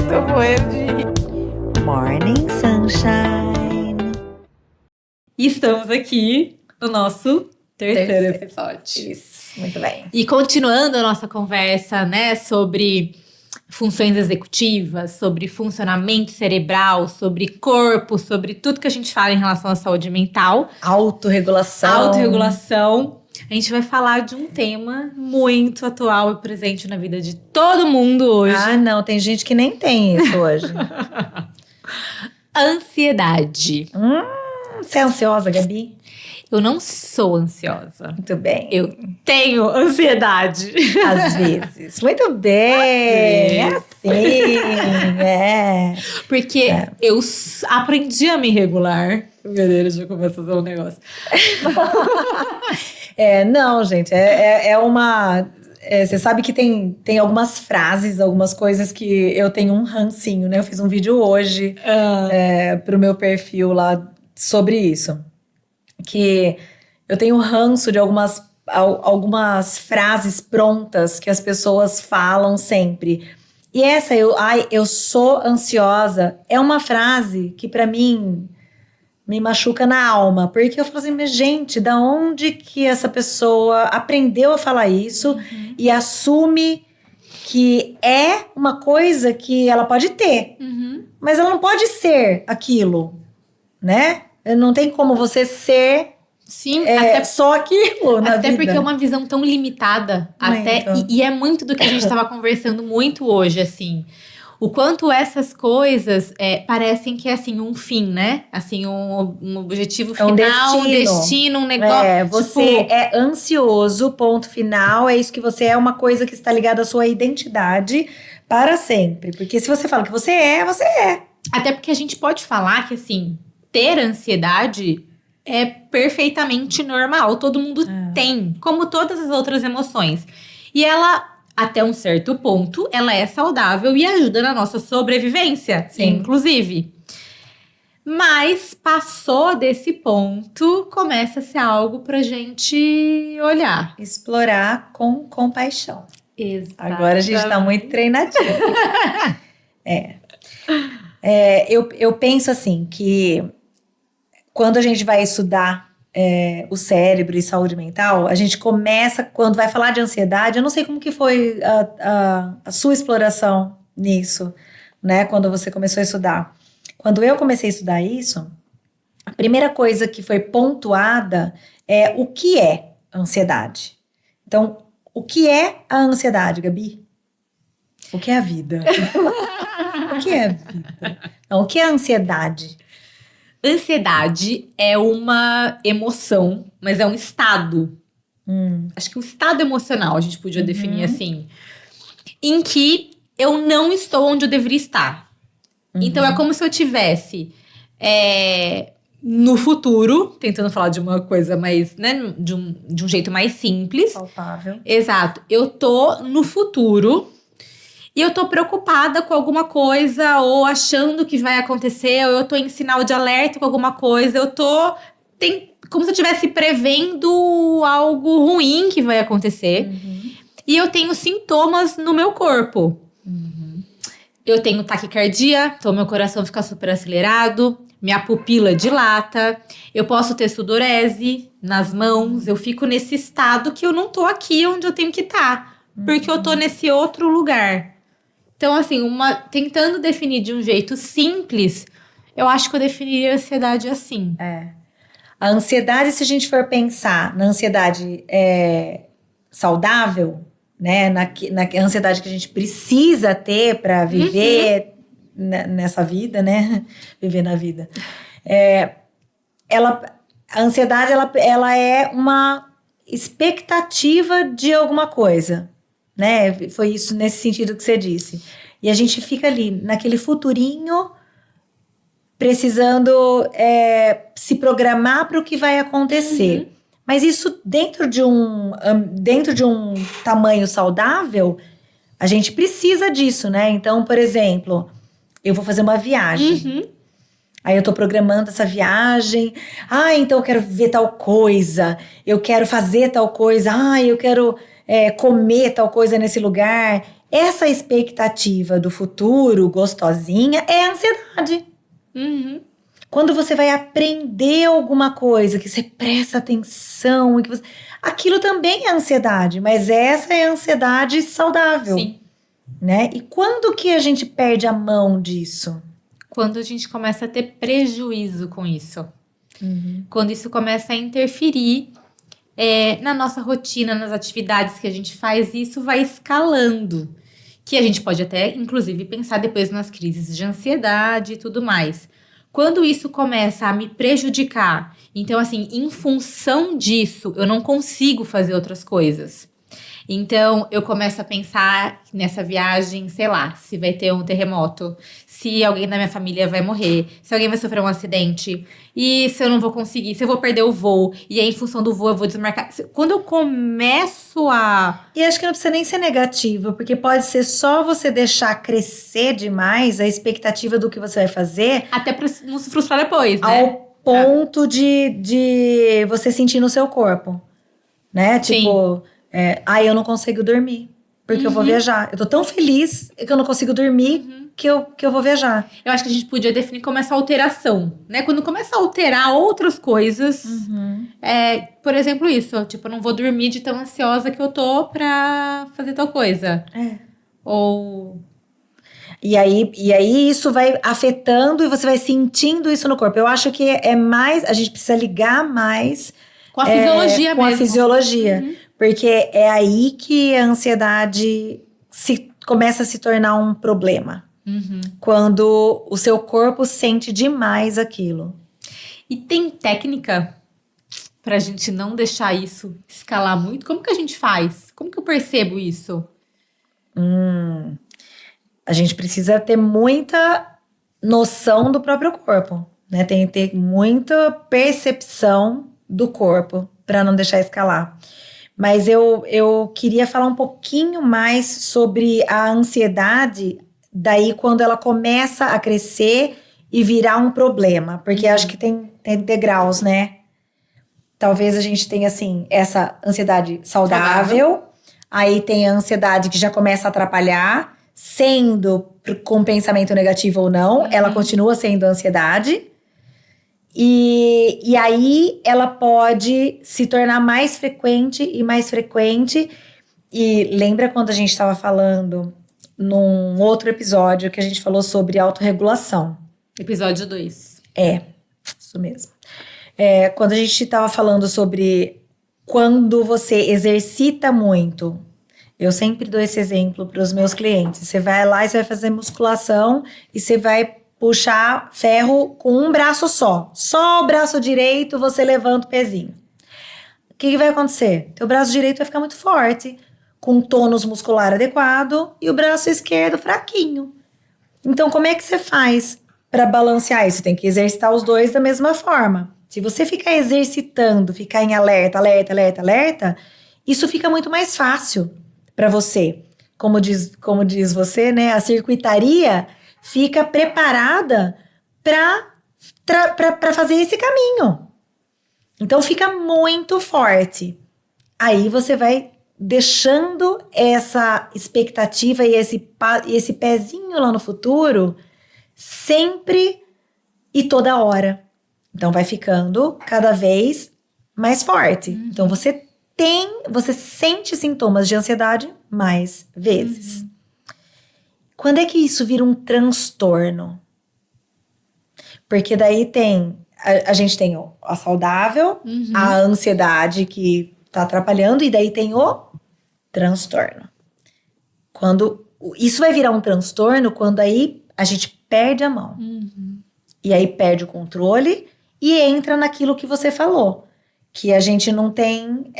Tô morrendo de rir. Morning Sunshine. E estamos aqui no nosso terceiro episódio. Isso, muito bem. E continuando a nossa conversa, né, sobre funções executivas, sobre funcionamento cerebral, sobre corpo, sobre tudo que a gente fala em relação à saúde mental. Autorregulação. A gente vai falar de um tema muito atual e presente na vida de todo mundo hoje. Ah, não, tem gente que nem tem isso hoje. Ansiedade. Você é ansiosa, Gabi? Eu não sou ansiosa. Muito bem. Eu tenho ansiedade. Às vezes. Muito bem. É assim, é. Porque eu aprendi a me regular. Brincadeira, já começa a fazer um negócio. Não, gente, é uma... você sabe que tem algumas frases, algumas coisas que eu tenho um rancinho, né? Eu fiz um vídeo hoje pro meu perfil lá sobre isso. Que eu tenho ranço de algumas frases prontas que as pessoas falam sempre. E essa, eu sou ansiosa, é uma frase que pra mim me machuca na alma. Porque eu falo assim, mas gente, da onde que essa pessoa aprendeu a falar isso e assume que é uma coisa que ela pode ter, mas ela não pode ser aquilo, né? Não tem como você ser até só aquilo na vida. Até porque é uma visão tão limitada. E é muito do que a gente estava conversando muito hoje, assim. O quanto essas coisas parecem que é, assim, um fim, né? Assim, um objetivo final, um destino, um negócio. Você é ansioso, ponto final. É isso que você é, uma coisa que está ligada à sua identidade para sempre. Porque se você fala que você é, você é. Até porque a gente pode falar que, assim, ter ansiedade é perfeitamente normal. Todo mundo tem, como todas as outras emoções. E ela, até um certo ponto, ela é saudável e ajuda na nossa sobrevivência, inclusive. Mas passou desse ponto, começa a ser algo pra gente olhar. Explorar com compaixão. Exato. Agora a gente tá muito treinadinho. Eu penso assim, que quando a gente vai estudar o cérebro e saúde mental, a gente começa, quando vai falar de ansiedade, eu não sei como que foi a sua exploração nisso, né? Quando você começou a estudar. Quando eu comecei a estudar isso, a primeira coisa que foi pontuada é o que é ansiedade. Então, o que é a ansiedade, Gabi? O que é a vida? O que é a vida? Não, o que é a ansiedade? Ansiedade é uma emoção, mas é um estado. Acho que um estado emocional, a gente podia definir assim. Em que eu não estou onde eu deveria estar. Então, é como se eu tivesse no futuro, tentando falar de uma coisa mais, né, de um jeito mais simples. Palpável. Exato. Eu tô no futuro e eu tô preocupada com alguma coisa, ou achando que vai acontecer, ou eu tô em sinal de alerta com alguma coisa, como se eu estivesse prevendo algo ruim que vai acontecer. E eu tenho sintomas no meu corpo. Eu tenho taquicardia, então meu coração fica super acelerado, minha pupila dilata, eu posso ter sudorese nas mãos, eu fico nesse estado que eu não tô aqui onde eu tenho que estar, porque eu tô nesse outro lugar. Então, assim, tentando definir de um jeito simples, eu acho que eu definiria a ansiedade assim. A ansiedade, se a gente for pensar na ansiedade saudável, né, na ansiedade que a gente precisa ter para viver nessa vida, né, viver na vida. A ansiedade, ela é uma expectativa de alguma coisa, né, foi isso nesse sentido que você disse. E a gente fica ali, naquele futurinho, precisando se programar para o que vai acontecer. Mas isso dentro de um tamanho saudável, a gente precisa disso, né? Então, por exemplo, eu vou fazer uma viagem. Aí eu tô programando essa viagem. Então eu quero ver tal coisa. Eu quero fazer tal coisa. Eu quero comer tal coisa nesse lugar. essa expectativa do futuro gostosinha é a ansiedade. Uhum. Quando você vai aprender alguma coisa, que você presta atenção, aquilo também é ansiedade, mas essa é a ansiedade saudável. Sim. Né? E quando que a gente perde a mão disso? Quando a gente começa a ter prejuízo com isso. Quando isso começa a interferir na nossa rotina, nas atividades que a gente faz, e isso vai escalando. Que a gente pode até, inclusive, pensar depois nas crises de ansiedade e tudo mais. Quando isso começa a me prejudicar, então, assim, em função disso, eu não consigo fazer outras coisas. Então, eu começo a pensar nessa viagem, sei lá, se vai ter um terremoto, se alguém da minha família vai morrer, se alguém vai sofrer um acidente, e se eu não vou conseguir, se eu vou perder o voo, e aí, em função do voo, eu vou desmarcar. Quando eu começo a... E acho que não precisa nem ser negativo, porque pode ser só você deixar crescer demais a expectativa do que você vai fazer. Até pra não se frustrar depois, né? Ao ponto de você sentir no seu corpo, né? Tipo... eu não consigo dormir, porque eu vou viajar. Eu tô tão feliz que eu não consigo dormir que eu vou viajar. Eu acho que a gente podia definir como essa alteração, né? Quando começa a alterar outras coisas, por exemplo, isso. Tipo, eu não vou dormir de tão ansiosa que eu tô pra fazer tal coisa. Ou... E aí isso vai afetando e você vai sentindo isso no corpo. Eu acho que é mais... A gente precisa ligar mais... Com a fisiologia com mesmo. a fisiologia. Porque é aí que a ansiedade começa a se tornar um problema. Quando o seu corpo sente demais aquilo. E tem técnica pra gente não deixar isso escalar muito? Como que a gente faz? Como que eu percebo isso? A gente precisa ter muita noção do próprio corpo, né? Tem que ter muita percepção do corpo para não deixar escalar. Mas eu queria falar um pouquinho mais sobre a ansiedade, daí quando ela começa a crescer e virar um problema. Porque acho que tem degraus, né? Talvez a gente tenha, assim, essa ansiedade saudável. Aí tem a ansiedade que já começa a atrapalhar, sendo com pensamento negativo ou não, ela continua sendo ansiedade. E aí ela pode se tornar mais frequente e mais frequente. E lembra quando a gente estava falando num outro episódio que a gente falou sobre autorregulação? Episódio 2. Isso mesmo. Quando a gente estava falando sobre quando você exercita muito. Eu sempre dou esse exemplo para os meus clientes. Você vai lá e você vai fazer musculação e você vai puxar ferro com um braço só. Só o braço direito você levanta o pezinho. O que vai acontecer? Teu braço direito vai ficar muito forte, com tônus muscular adequado, e o braço esquerdo fraquinho. Então, como é que você faz para balancear isso? Tem que exercitar os dois da mesma forma. Se você ficar exercitando, ficar em alerta, isso fica muito mais fácil para você. Como diz você, né? A circuitaria fica preparada para fazer esse caminho. Então, fica muito forte. Aí você vai deixando essa expectativa e esse pezinho lá no futuro sempre e toda hora. Então, vai ficando cada vez mais forte. Então, você sente sintomas de ansiedade mais vezes. Quando é que isso vira um transtorno? Porque daí a gente tem a saudável, a ansiedade que tá atrapalhando, e daí tem o transtorno. Isso vai virar um transtorno quando aí a gente perde a mão. E aí perde o controle e entra naquilo que você falou. Que a gente não tem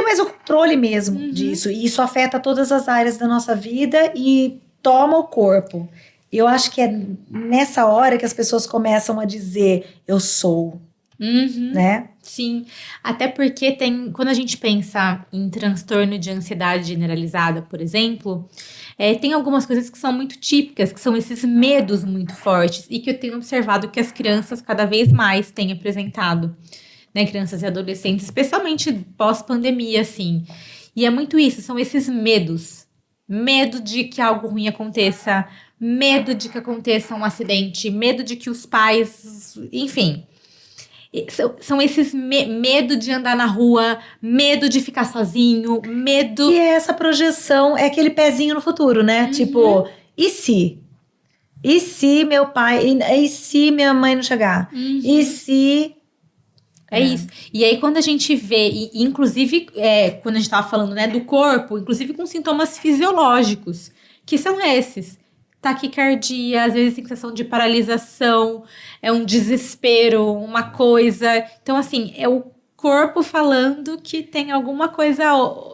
mais o controle mesmo disso. E isso afeta todas as áreas da nossa vida e toma o corpo. Eu acho que é nessa hora que as pessoas começam a dizer, eu sou, né? Sim, até porque quando a gente pensa em transtorno de ansiedade generalizada, por exemplo, tem algumas coisas que são muito típicas, que são esses medos muito fortes, e que eu tenho observado que as crianças cada vez mais têm apresentado, né? Crianças e adolescentes, especialmente pós-pandemia, assim. E é muito isso, são esses medos. Medo de que algo ruim aconteça, medo de que aconteça um acidente, medo de que os pais, enfim. São esses medo de andar na rua, medo de ficar sozinho, medo... E é essa projeção, é aquele pezinho no futuro, né? Tipo, e se? E se meu pai... E se minha mãe não chegar? E se... É isso. E aí, quando a gente vê, e inclusive, quando a gente tava falando, né, do corpo, inclusive com sintomas fisiológicos, que são esses. Taquicardia, às vezes sensação de paralisação, é um desespero, uma coisa. Então, assim, é o corpo falando que tem alguma coisa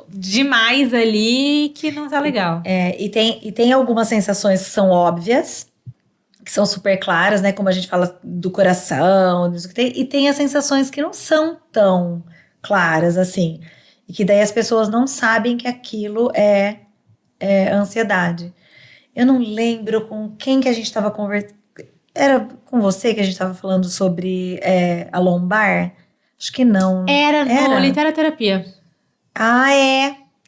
demais ali que não tá legal. E tem algumas sensações que são óbvias, que são super claras, né? Como a gente fala do coração, e tem as sensações que não são tão claras assim. E que daí as pessoas não sabem que aquilo é ansiedade. Eu não lembro com quem que a gente estava conversando. Era com você que a gente estava falando sobre a lombar? Acho que não. Era no Literaterapia. Ah,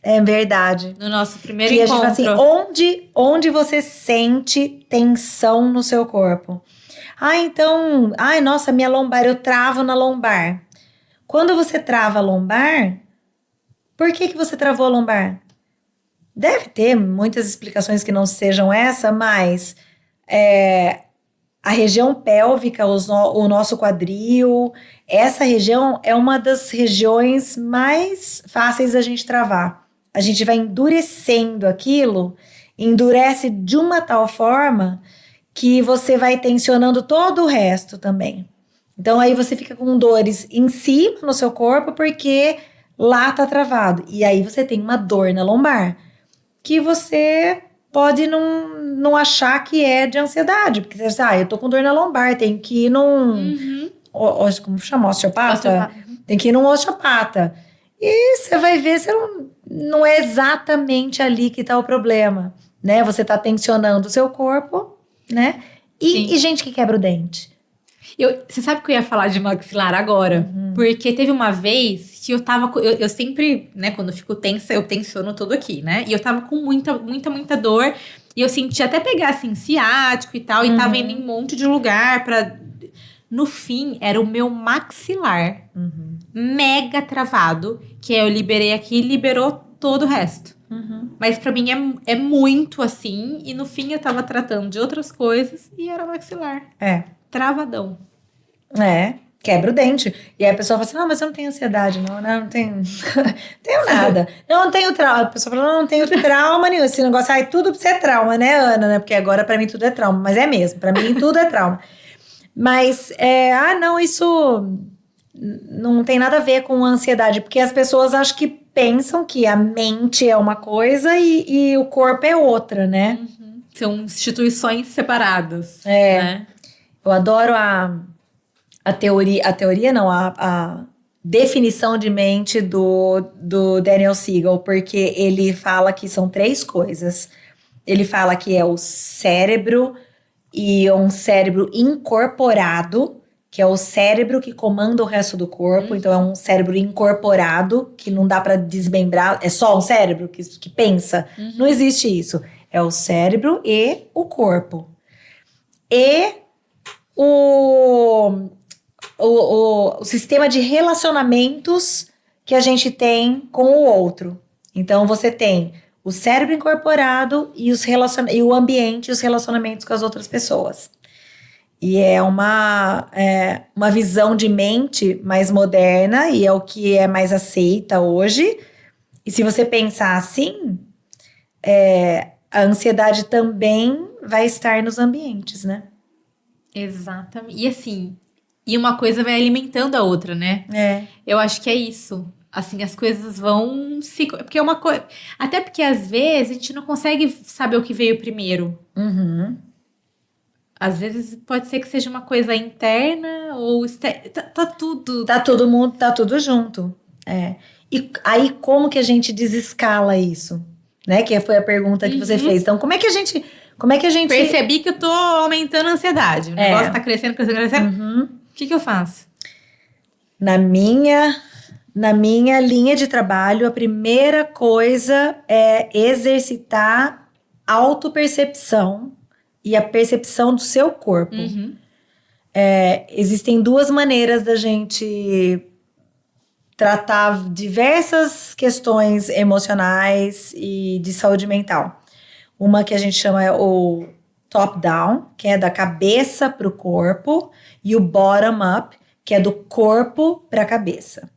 é verdade. No nosso primeiro que encontro. A gente fala assim, onde você sente tensão no seu corpo? Então... Ai, nossa, minha lombar, eu travo na lombar. Quando você trava a lombar, por que você travou a lombar? Deve ter muitas explicações que não sejam essa, mas a região pélvica, o nosso quadril, essa região é uma das regiões mais fáceis da gente travar. A gente vai endurecendo aquilo, endurece de uma tal forma que você vai tensionando todo o resto também. Então, aí você fica com dores em cima no seu corpo porque lá tá travado. E aí você tem uma dor na lombar que você pode não achar que é de ansiedade. Porque você diz, eu tô com dor na lombar, tem que ir num... Como chama? Osteopata? Tem que ir num osteopata. E você vai ver se não é exatamente ali que tá o problema, né? Você tá tensionando o seu corpo, né? E gente que quebra o dente. Você sabe que eu ia falar de maxilar agora? Porque teve uma vez que eu tava... Eu sempre, né, quando eu fico tensa, eu tensiono todo aqui, né? E eu tava com muita dor. E eu senti até pegar, assim, ciático e tal. E tava indo em um monte de lugar pra... No fim, era o meu maxilar. Mega travado. Que eu liberei aqui e liberou todo o resto. Mas pra mim é muito assim. E no fim, eu tava tratando de outras coisas. E era maxilar. Travadão. Quebra o dente. E aí a pessoa fala assim, não, mas eu não tenho ansiedade, não tenho, tenho nada. Não tenho trauma. A pessoa fala, não tenho trauma nenhum. Esse negócio, tudo pra você é trauma, né, Ana? Né? Porque agora pra mim tudo é trauma. Mas é mesmo, pra mim tudo é trauma. Mas, não, isso não tem nada a ver com ansiedade. Porque as pessoas acho que pensam que a mente é uma coisa e o corpo é outra, né? São instituições separadas. Né? Eu adoro a teoria não, a definição de mente do Daniel Siegel, porque ele fala que são 3 coisas. Ele fala que é o cérebro e um cérebro incorporado, que é o cérebro que comanda o resto do corpo. Então, é um cérebro incorporado, que não dá para desmembrar. É só um cérebro que pensa. Não existe isso. É o cérebro e o corpo. E o sistema de relacionamentos que a gente tem com o outro. Então, você tem o cérebro incorporado e o ambiente e os relacionamentos com as outras pessoas. E é uma visão de mente mais moderna e é o que é mais aceita hoje. E se você pensar assim, a ansiedade também vai estar nos ambientes, né? Exatamente. E assim, uma coisa vai alimentando a outra, né? Eu acho que é isso. Assim, as coisas vão se... Porque é uma coisa... Até porque, às vezes, a gente não consegue saber o que veio primeiro. Às vezes, pode ser que seja uma coisa interna ou... Tá tudo... Tá tudo junto. E aí, como que a gente desescala isso? Né? Que foi a pergunta que você fez. Então, como é que a gente... Percebi que eu tô aumentando a ansiedade. O negócio tá crescendo. O que eu faço? Na minha Na minha linha de trabalho, a primeira coisa é exercitar a autopercepção e a percepção do seu corpo. Existem duas maneiras da gente tratar diversas questões emocionais e de saúde mental. Uma que a gente chama o top-down, que é da cabeça para o corpo, e o bottom-up, que é do corpo para a cabeça.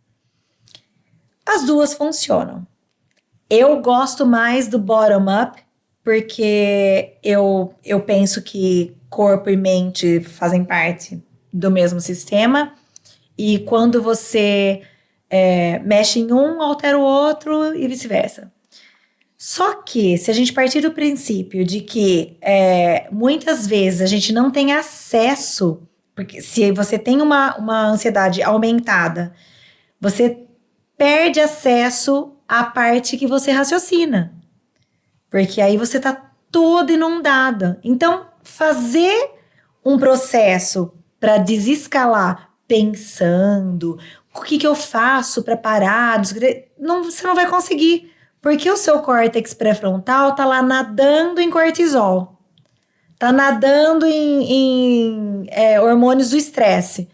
As duas funcionam. Eu gosto mais do bottom-up, porque eu penso que corpo e mente fazem parte do mesmo sistema. E quando você mexe em um, altera o outro e vice-versa. Só que, se a gente partir do princípio de que muitas vezes a gente não tem acesso, porque se você tem uma ansiedade aumentada, você perde acesso à parte que você raciocina. Porque aí você tá toda inundada. Então, fazer um processo para desescalar pensando, o que eu faço para parar, você não vai conseguir. Porque o seu córtex pré-frontal tá lá nadando em cortisol. Tá nadando em hormônios do estresse.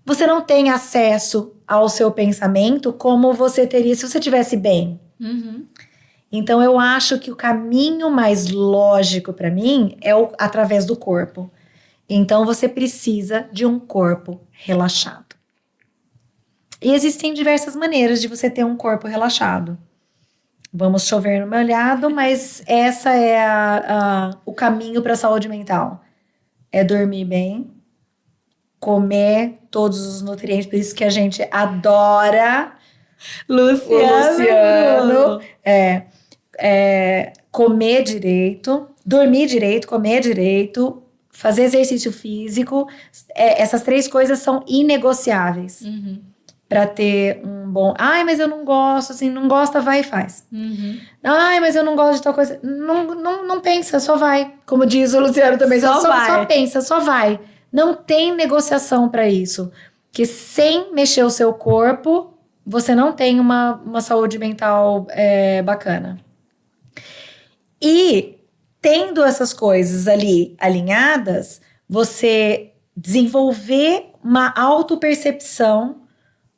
Você não tem acesso ao seu pensamento como você teria se você estivesse bem. Então, eu acho que o caminho mais lógico para mim é através do corpo. Então, você precisa de um corpo relaxado. E existem diversas maneiras de você ter um corpo relaxado. Vamos chover no molhado, mas essa é o caminho para a saúde mental. É dormir bem, comer todos os nutrientes, por isso que a gente adora Luciano. Comer direito, dormir direito, comer direito, fazer exercício físico. Essas 3 coisas são inegociáveis. Para ter um bom... Ai, mas eu não gosto, assim, não gosta, vai e faz. Ai, mas eu não gosto de tal coisa. Não pensa, só vai. Como diz o Luciano também, só pensa, só vai. Não tem negociação para isso. Porque sem mexer o seu corpo, você não tem uma saúde mental bacana. E tendo essas coisas ali alinhadas, você desenvolver uma autopercepção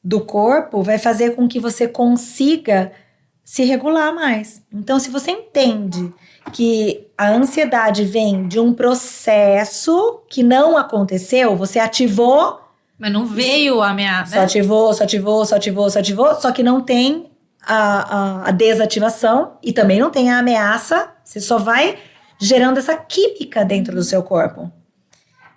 do corpo vai fazer com que você consiga se regular mais. Então, se você entende que a ansiedade vem de um processo que não aconteceu, você ativou... Mas não veio a ameaça. Só ativou, só que não tem a desativação e também não tem a ameaça. Você só vai gerando essa química dentro do seu corpo.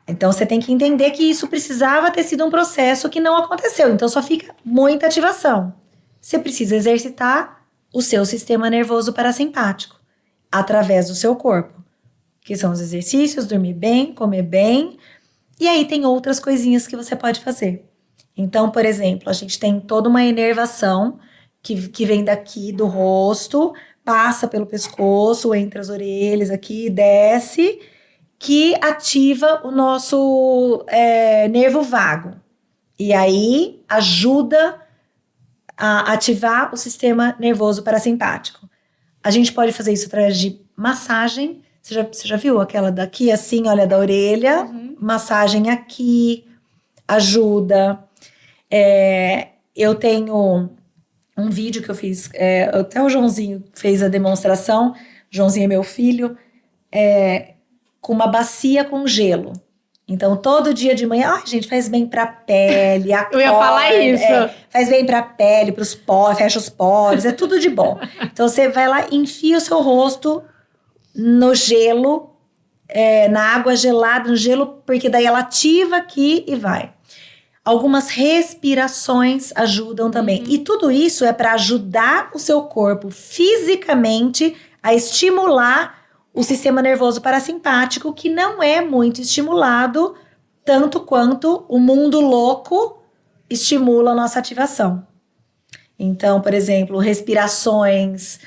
Então, você tem que entender que isso precisava ter sido um processo que não aconteceu. Então, só fica muita ativação. Você precisa exercitar o seu sistema nervoso parasimpático através do seu corpo, que são os exercícios, dormir bem, comer bem. E aí, tem outras coisinhas que você pode fazer. Então, por exemplo, a gente tem toda uma inervação que vem daqui do rosto, passa pelo pescoço, entre as orelhas aqui, desce... que ativa o nosso nervo vago. E aí, ajuda a ativar o sistema nervoso parasimpático. A gente pode fazer isso através de massagem. Você já viu aquela daqui, assim, olha, da orelha? Massagem aqui, ajuda. Eu tenho um vídeo que eu fiz, até o Joãozinho fez a demonstração. Joãozinho é meu filho. Com uma bacia com gelo. Então, todo dia de manhã, gente, faz bem pra pele, acorda, Eu ia falar isso. Faz bem pra pele, pros poros, fecha os poros, é tudo de bom. Então, você vai lá, enfia o seu rosto no gelo, na água gelada, no gelo, porque daí ela ativa aqui e vai. Algumas respirações ajudam também. E tudo isso é para ajudar o seu corpo fisicamente a estimular o sistema nervoso parasimpático, que não é muito estimulado, tanto quanto o mundo louco estimula a nossa ativação. Então, por exemplo, respirações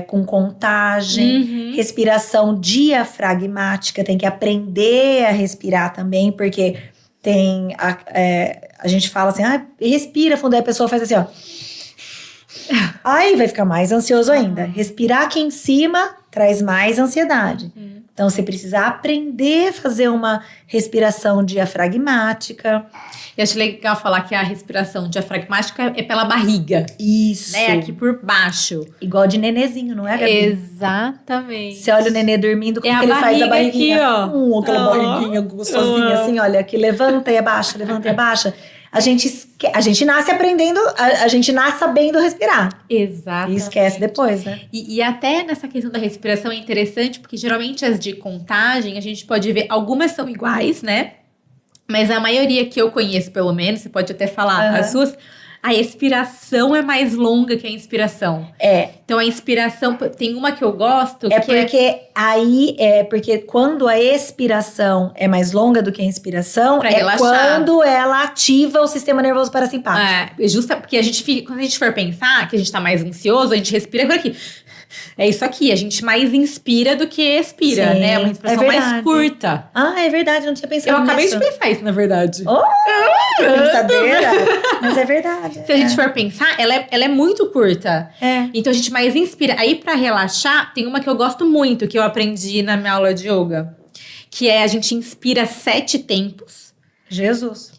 com contagem, respiração diafragmática, tem que aprender a respirar também, porque tem a gente fala assim, respira fundo, aí a pessoa faz assim, ó. Aí vai ficar mais ansioso ainda. Respirar aqui em cima traz mais ansiedade. Então, você precisa aprender a fazer uma respiração diafragmática. Eu acho legal falar que a respiração diafragmática é pela barriga. Isso. Né? Aqui por baixo. Igual de nenezinho, não é, Gabi? Exatamente. Você olha o nenê dormindo, como que ele faz a barriguinha? Aqui, ó. Aquela barriguinha gostosinha, assim, olha, que levanta e abaixa, levanta e abaixa. A gente nasce aprendendo, a gente nasce sabendo respirar. Exato. E esquece depois, né? E até nessa questão da respiração é interessante, porque geralmente as de contagem, a gente pode ver, algumas são iguais, né? Mas a maioria que eu conheço, pelo menos, você pode até falar as suas, a expiração é mais longa que a inspiração. Então a inspiração, tem uma que eu gosto. Porque quando a expiração é mais longa do que a inspiração, pra relaxar. Quando ela ativa o sistema nervoso parasimpático. Justa porque quando a gente for pensar que a gente tá mais ansioso, a gente respira por aqui. É isso aqui, a gente mais inspira do que expira, Sim, né? É uma respiração mais curta. É verdade, não tinha pensado nisso. Eu acabei de pensar isso, na verdade. Que pensadeira! Mas é verdade. Se a gente for pensar, ela é muito curta. Então a gente mais inspira. Aí pra relaxar, tem uma que eu gosto muito, que eu aprendi na minha aula de yoga. Que é a gente inspira 7 tempos. Jesus.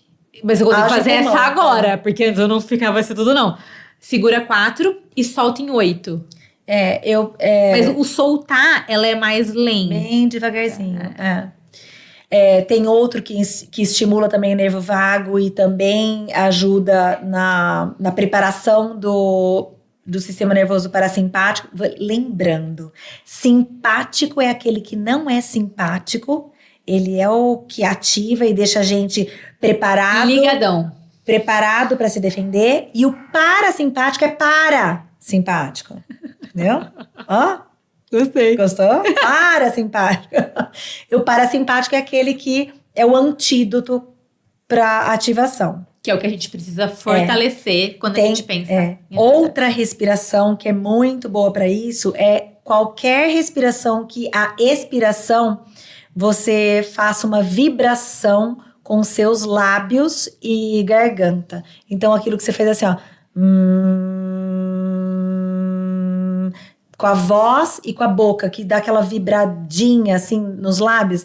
Mas eu consigo fazer essa agora, porque antes eu não ficava isso tudo, não. Segura 4 e solta em 8. Mas o soltar, ela é mais lenta. Bem devagarzinho. Tem outro que estimula também o nervo vago e também ajuda na preparação do sistema nervoso parasimpático. Lembrando, simpático é aquele que não é simpático. Ele é o que ativa e deixa a gente preparado. Ligadão. Preparado para se defender. E o parasimpático é parasimpático. Entendeu? Gostei. Gostou? Parasimpático. O parasimpático é aquele que é o antídoto para ativação. Que é o que a gente precisa fortalecer quando a gente pensa. Outra respiração que é muito boa para isso é qualquer respiração que a expiração você faça uma vibração com seus lábios e garganta. Então, aquilo que você fez assim, ó. Com a voz e com a boca, que dá aquela vibradinha assim nos lábios.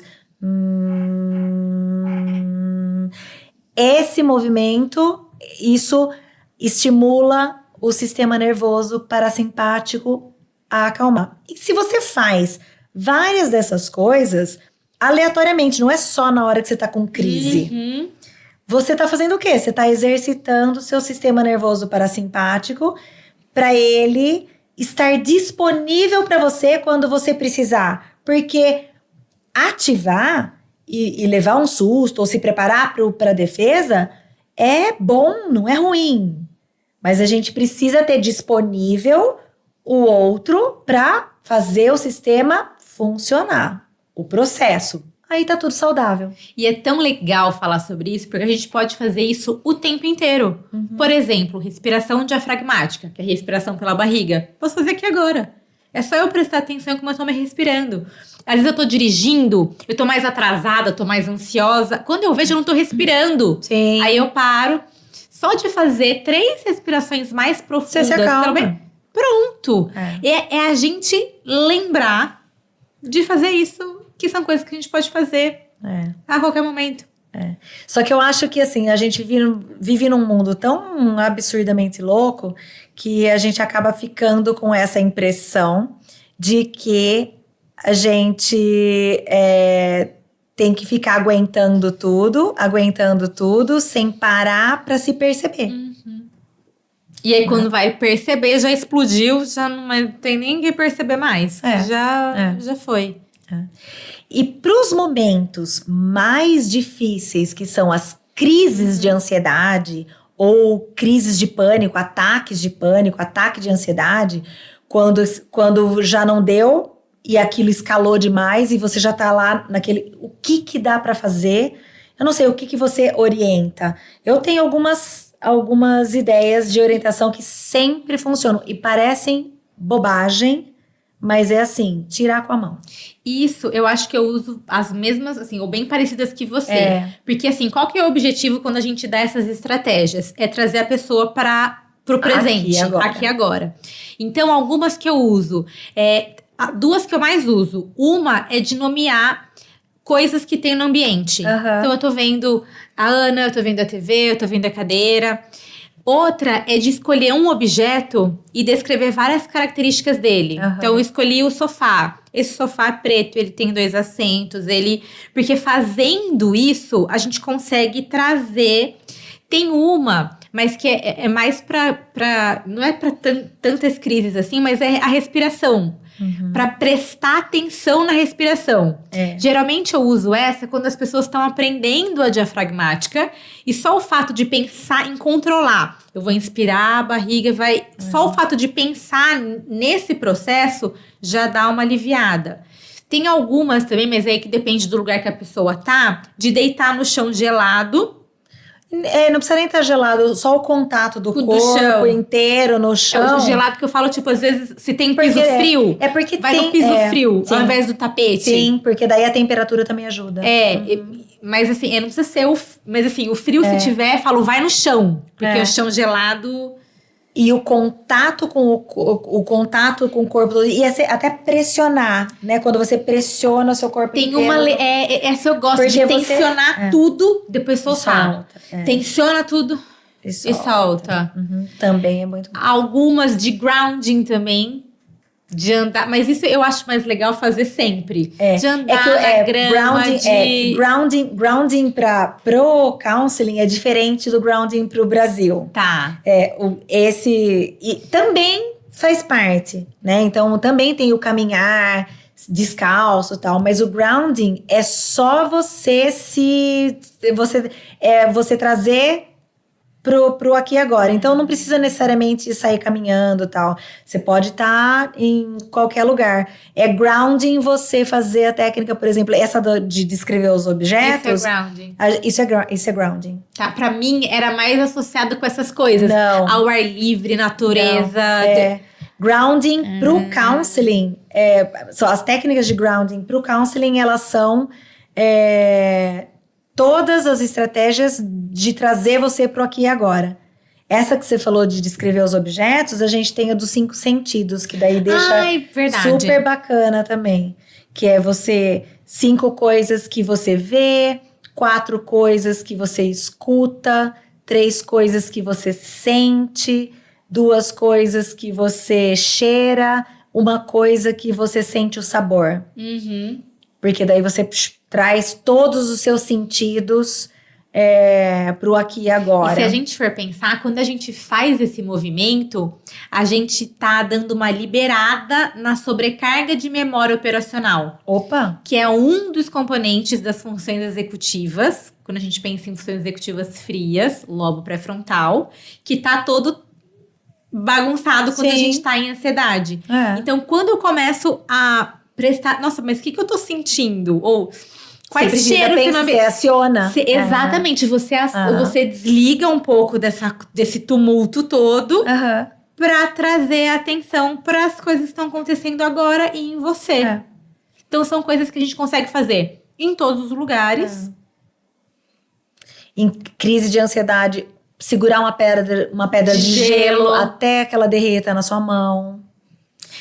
Esse movimento, isso estimula o sistema nervoso parasimpático a acalmar. E se você faz várias dessas coisas aleatoriamente, não é só na hora que você tá com crise. Você tá fazendo o quê? Você tá exercitando o seu sistema nervoso parasimpático para ele estar disponível para você quando você precisar. Porque ativar e levar um susto ou se preparar para a defesa é bom, não é ruim. Mas a gente precisa ter disponível o outro para fazer o sistema funcionar. O processo. Aí tá tudo saudável. E é tão legal falar sobre isso, porque a gente pode fazer isso o tempo inteiro. Por exemplo, respiração diafragmática, que é respiração pela barriga. Posso fazer aqui agora. É só eu prestar atenção como eu tô me respirando. Às vezes eu tô dirigindo, eu tô mais atrasada, tô mais ansiosa. Quando eu vejo, eu não tô respirando. Sim. Aí eu paro. Só de fazer 3 respirações mais profundas. Você se acalma. Pronto. É a gente lembrar de fazer isso, que são coisas que a gente pode fazer a qualquer momento. Só que eu acho que assim, a gente vive num mundo tão absurdamente louco que a gente acaba ficando com essa impressão de que a gente tem que ficar aguentando tudo, sem parar para se perceber. E aí, quando vai perceber, já explodiu, já não tem ninguém perceber mais. Já foi. E para os momentos mais difíceis, que são as crises de ansiedade ou crises de pânico, ataques de pânico, ataque de ansiedade, quando já não deu e aquilo escalou demais e você já tá lá naquele... O que dá para fazer? Eu não sei, o que você orienta? Eu tenho algumas ideias de orientação que sempre funcionam e parecem bobagem, Mas é assim, tirar com a mão. Isso, eu acho que eu uso as mesmas, assim, ou bem parecidas que você. Porque, assim, qual que é o objetivo quando a gente dá essas estratégias? É trazer a pessoa pro presente, aqui e agora. Então, algumas que eu uso, duas que eu mais uso. Uma é de nomear coisas que tem no ambiente. Então, eu tô vendo a Ana, eu tô vendo a TV, eu tô vendo a cadeira. Outra é de escolher um objeto e descrever várias características dele. Então, eu escolhi o sofá. Esse sofá é preto, ele tem 2 assentos, Porque fazendo isso, a gente consegue trazer... Tem uma, mas que é mais pra não é pra tantas crises assim, mas é a respiração. Para prestar atenção na respiração. Geralmente eu uso essa quando as pessoas estão aprendendo a diafragmática e só o fato de pensar em controlar. Eu vou inspirar, a barriga vai... Só o fato de pensar nesse processo já dá uma aliviada. Tem algumas também, mas aí que depende do lugar que a pessoa tá, de deitar no chão gelado. Não precisa nem estar gelado, só o contato do corpo inteiro no chão. O gelado que eu falo, tipo, às vezes, se tem piso frio, porque vai no piso frio, sim. ao invés do tapete. Sim, porque daí a temperatura também ajuda. Mas assim, não precisa ser mas assim, o frio se tiver, falo, vai no chão. Porque o chão gelado... E o contato com o contato com o corpo, e até pressionar, né? Quando você pressiona o seu corpo tem inteiro. Essa eu gosto de tensionar tudo, depois soltar. Tensiona tudo e solta. Também é muito bom. Algumas de grounding também. De andar, mas isso eu acho mais legal fazer sempre. De andar na grama, grounding pro counseling é diferente do grounding pro Brasil. Tá. E também faz parte, né? Então, também tem o caminhar descalço e tal, mas o grounding é só você você trazer pro aqui e agora. Então, não precisa necessariamente sair caminhando e tal. Você pode estar em qualquer lugar. É grounding você fazer a técnica, por exemplo, essa de descrever os objetos. Isso é grounding. Isso é grounding. Tá, pra mim, era mais associado com essas coisas. Não. Ao ar livre, natureza. Grounding pro counseling. As técnicas de grounding pro counseling, elas são... todas as estratégias de trazer você pro aqui e agora. Essa que você falou de descrever os objetos, a gente tem a dos 5 sentidos, que daí deixa super bacana também. Que é 5 coisas que você vê, 4 coisas que você escuta, 3 coisas que você sente, 2 coisas que você cheira, 1 coisa que você sente o sabor. Porque daí você traz todos os seus sentidos pro aqui e agora. E se a gente for pensar, quando a gente faz esse movimento, a gente tá dando uma liberada na sobrecarga de memória operacional. Opa! Que é um dos componentes das funções executivas. Quando a gente pensa em funções executivas frias, lobo pré-frontal, que tá todo bagunçado quando a gente tá em ansiedade. Então, quando eu começo a prestar... Nossa, mas o que eu tô sentindo? Ou... Quais cheiros você aciona. Exatamente. Você desliga um pouco desse tumulto todo pra trazer atenção para as coisas que estão acontecendo agora e em você. Então, são coisas que a gente consegue fazer em todos os lugares. Em crise de ansiedade, segurar uma pedra de gelo até que ela derreta na sua mão.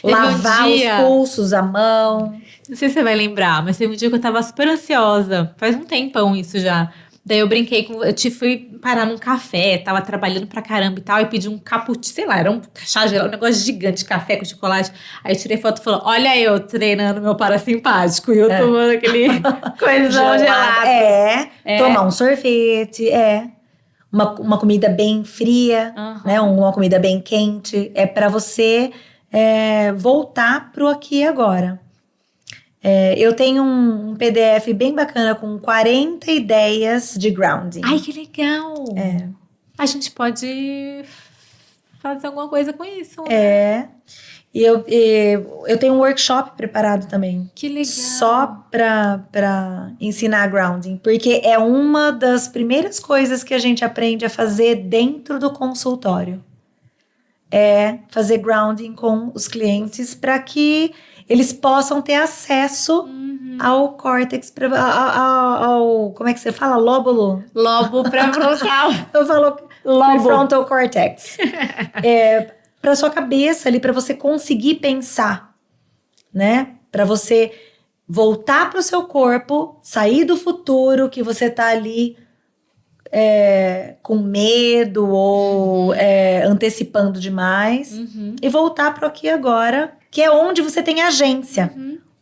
Lavar os pulsos, a mão. Não sei se você vai lembrar, mas teve um dia que eu tava super ansiosa. Faz um tempão isso já. Daí eu brinquei com... fui parar num café, tava trabalhando pra caramba e tal. E pedi um cappuccino, sei lá, era um chá gelado, um negócio gigante de café com chocolate. Aí eu tirei foto e falei, olha eu treinando meu parasimpático. E eu tomando aquele coisão gelado. Tomar um sorvete, Uma comida bem fria, né? Uma comida bem quente. É pra você voltar pro aqui e agora. Eu tenho um PDF bem bacana com 40 ideias de grounding. Ai, que legal! A gente pode fazer alguma coisa com isso. E eu tenho um workshop preparado também. Que legal! Só pra ensinar grounding. Porque é uma das primeiras coisas que a gente aprende a fazer dentro do consultório. Fazer grounding com os clientes para que eles possam ter acesso ao córtex, como é que você fala? Lóbulo? Lobo pré-frontal. Eu falo Lobo. frontal cortex. Para sua cabeça ali, para você conseguir pensar, né? Para você voltar para o seu corpo, sair do futuro que você tá ali com medo ou antecipando demais e voltar para o aqui e agora, que é onde você tem agência,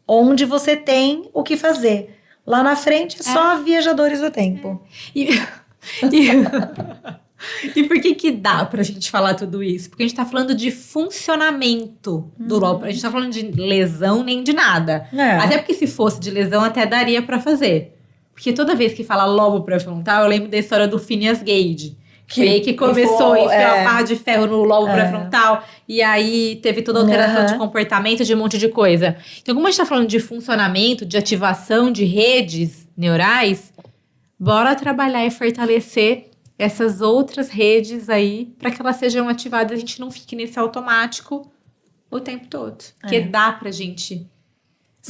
onde você tem o que fazer. Lá na frente é só viajadores do tempo. E por que dá pra gente falar tudo isso? Porque a gente tá falando de funcionamento do lobo. A gente tá falando de lesão nem de nada. Até porque se fosse de lesão, até daria pra fazer. Porque toda vez que fala lobo pré-frontal, eu lembro da história do Phineas Gage. Que foi aí que começou a enfiar a barra de ferro no lobo pré-frontal. E aí teve toda a alteração de comportamento, de um monte de coisa. Então, como a gente tá falando de funcionamento, de ativação de redes neurais, bora trabalhar e fortalecer essas outras redes aí, para que elas sejam ativadas e a gente não fique nesse automático o tempo todo. Porque dá pra gente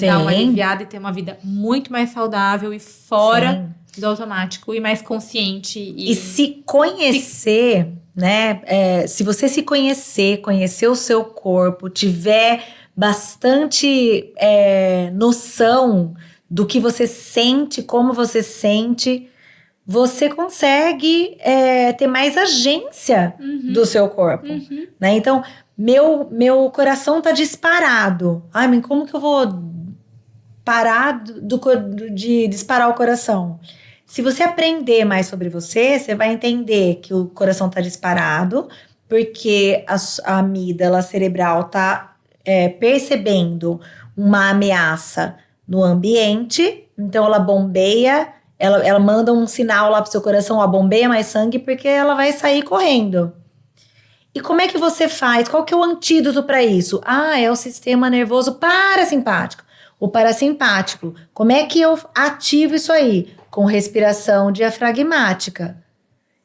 dar uma aliviada e ter uma vida muito mais saudável e fora do automático e mais consciente. E se conhecer, né? Se você se conhecer o seu corpo, tiver bastante noção do que você sente, como você sente, você consegue ter mais agência do seu corpo, né? Então, meu coração tá disparado. Ai, mas como que eu vou parar de disparar o coração? Se você aprender mais sobre você, você vai entender que o coração tá disparado, porque a amígdala cerebral tá percebendo uma ameaça no ambiente, então ela bombeia. Ela manda um sinal lá pro seu coração, ó, bombeia mais sangue, porque ela vai sair correndo. E como é que você faz? Qual que é o antídoto para isso? É o sistema nervoso parasimpático. O parasimpático, como é que eu ativo isso aí? Com respiração diafragmática.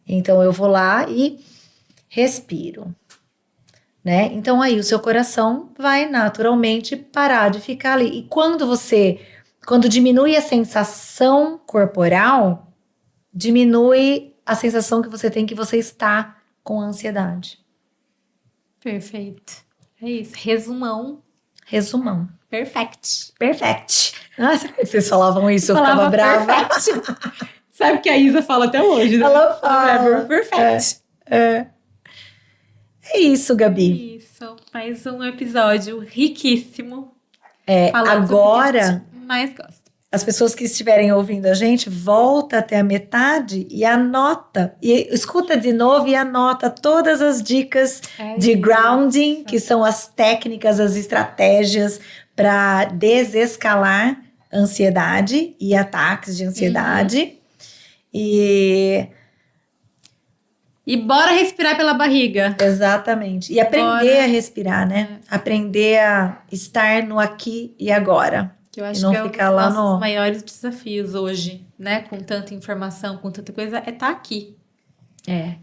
Então, eu vou lá e respiro, né? Então, aí o seu coração vai naturalmente parar de ficar ali. E quando diminui a sensação corporal, diminui a sensação que você tem que você está com ansiedade. Perfeito. É isso. Resumão. Perfect. Nossa, vocês falavam isso, eu ficava brava. Sabe que a Isa fala até hoje, né? Ela fala. Perfect. É isso, Gabi. Isso. Mais um episódio riquíssimo. Agora, mais gosto. As pessoas que estiverem ouvindo a gente, volta até a metade e anota. E escuta de novo e anota todas as dicas de grounding, que são as técnicas, as estratégias para desescalar ansiedade e ataques de ansiedade. E bora respirar pela barriga. Exatamente. E aprender a respirar, né? Aprender a estar no aqui e agora. Que eu acho que é um dos nossos maiores desafios hoje, né? Com tanta informação, com tanta coisa, é estar aqui.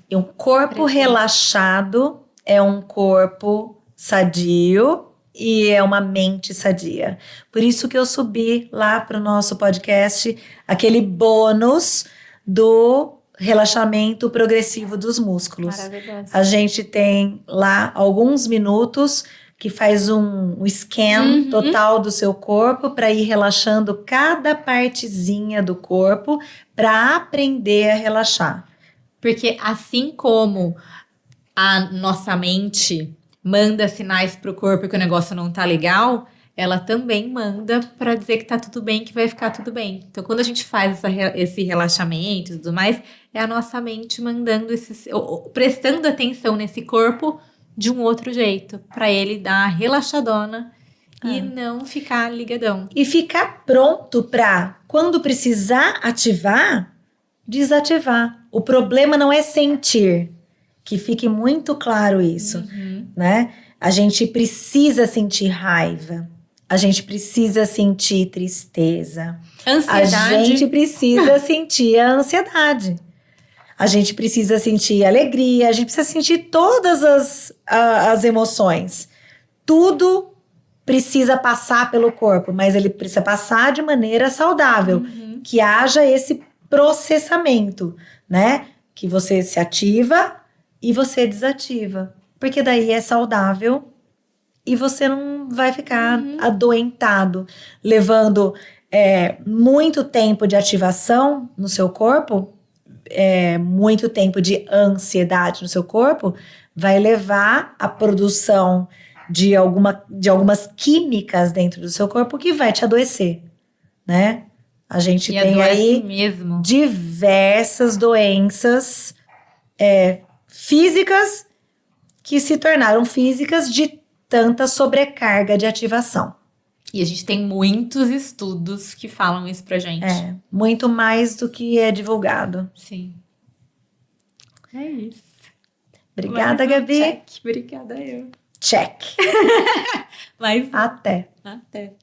E um corpo relaxado é um corpo sadio e é uma mente sadia. Por isso que eu subi lá para o nosso podcast aquele bônus do relaxamento progressivo dos músculos. Maravilhoso. A gente tem lá alguns minutos que faz um scan total do seu corpo para ir relaxando cada partezinha do corpo para aprender a relaxar. Porque assim como a nossa mente manda sinais pro corpo que o negócio não tá legal, ela também manda para dizer que tá tudo bem, que vai ficar tudo bem. Então, quando a gente faz esse relaxamento e tudo mais, é a nossa mente mandando prestando atenção nesse corpo de um outro jeito, para ele dar relaxadona e não ficar ligadão. E ficar pronto para, quando precisar ativar, desativar. O problema não é sentir, que fique muito claro isso, né? A gente precisa sentir raiva, a gente precisa sentir tristeza, ansiedade. A gente precisa sentir a ansiedade. A gente precisa sentir alegria, a gente precisa sentir todas as emoções. Tudo precisa passar pelo corpo, mas ele precisa passar de maneira saudável, que haja esse processamento, né? Que você se ativa e você desativa, porque daí é saudável e você não vai ficar adoentado, levando muito tempo de ativação no seu corpo, muito tempo de ansiedade no seu corpo, vai levar à produção de algumas químicas dentro do seu corpo que vai te adoecer, né? A gente tem aí mesmo. diversas doenças físicas que se tornaram físicas de tanta sobrecarga de ativação. E a gente tem muitos estudos que falam isso pra gente. Muito mais do que é divulgado. Sim. É isso. Obrigada, Gabi. Check. Obrigada, eu. Check. Mas Até. até.